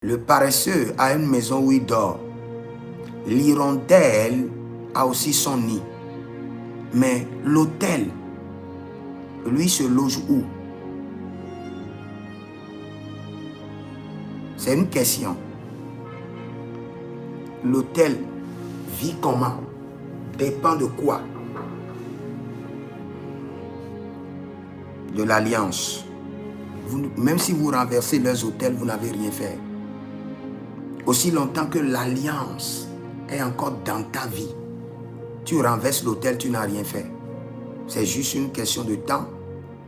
Le paresseux a une maison où il dort. L'hirondelle a aussi son nid. Mais l'autel, lui, se loge où? C'est une question. L'autel vit comment? Dépend de quoi? De l'alliance. Même si vous renversez leurs autels, vous n'avez rien fait. Aussi longtemps que l'alliance est encore dans ta vie, tu renverses l'autel, tu n'as rien fait. C'est juste une question de temps.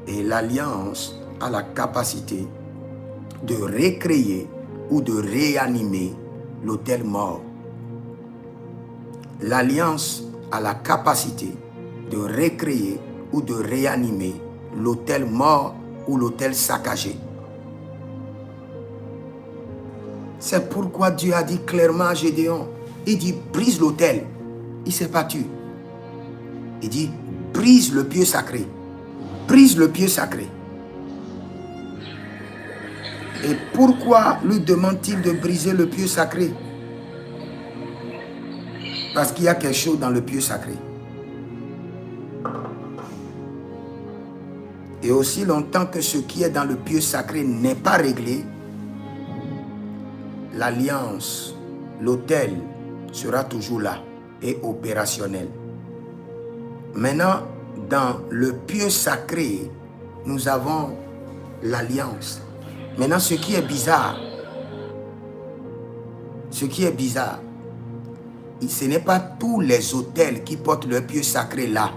Et l'alliance a la capacité de recréer ou de réanimer l'autel mort. L'alliance a la capacité de recréer ou de réanimer l'autel mort ou l'autel saccagé. C'est pourquoi Dieu a dit clairement à Gédéon, il dit brise l'autel. Il ne s'est pas tué. Il dit brise le pieu sacré. Brise le pieu sacré. Et pourquoi lui demande-t-il de briser le pieu sacré? Parce qu'il y a quelque chose dans le pieu sacré. Et aussi longtemps que ce qui est dans le pieu sacré n'est pas réglé, l'alliance, l'autel sera toujours là et opérationnel. Maintenant, dans le pieu sacré, nous avons l'alliance. Maintenant, ce qui est bizarre, ce n'est pas tous les autels qui portent le pieu sacré là.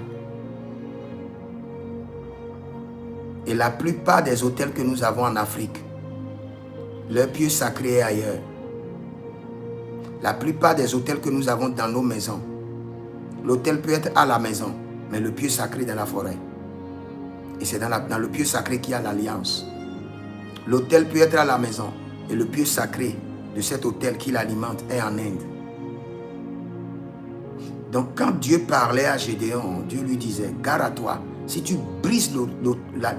Et la plupart des autels que nous avons en Afrique, le pieu sacré est ailleurs. La plupart des autels que nous avons dans nos maisons, l'autel peut être à la maison, mais le pieu sacré est dans la forêt. Et c'est dans le pieu sacré qu'il y a l'alliance. L'autel peut être à la maison, et le pieu sacré de cet autel qui l'alimente est en Inde. Donc quand Dieu parlait à Gédéon, Dieu lui disait, gare à toi, si tu brises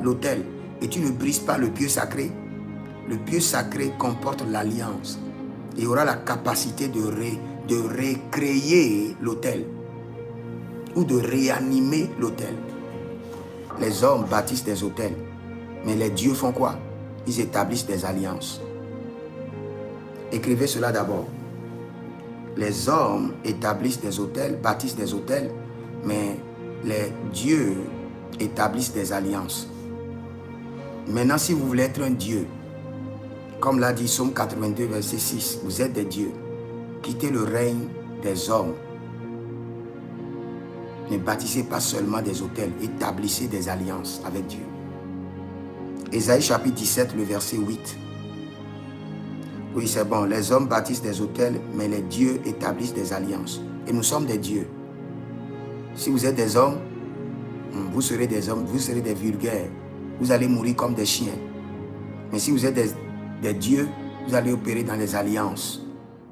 l'autel et tu ne brises pas le pieu sacré comporte l'alliance. Il aura la capacité de recréer l'autel ou de réanimer l'autel. Les hommes bâtissent des autels, mais les dieux font quoi? Ils établissent des alliances. Écrivez cela d'abord. Les hommes établissent des autels, bâtissent des autels, mais les dieux établissent des alliances. Maintenant, si vous voulez être un dieu, comme l'a dit Psaume 82, verset 6, vous êtes des dieux. Quittez le règne des hommes. Ne bâtissez pas seulement des autels, établissez des alliances avec Dieu. Ésaïe chapitre 17, le verset 8. Oui, c'est bon, les hommes bâtissent des autels, mais les dieux établissent des alliances. Et nous sommes des dieux. Si vous êtes des hommes, vous serez des hommes, vous serez des vulgaires. Vous allez mourir comme des chiens. Mais si vous êtes des dieux, vous allez opérer dans les alliances.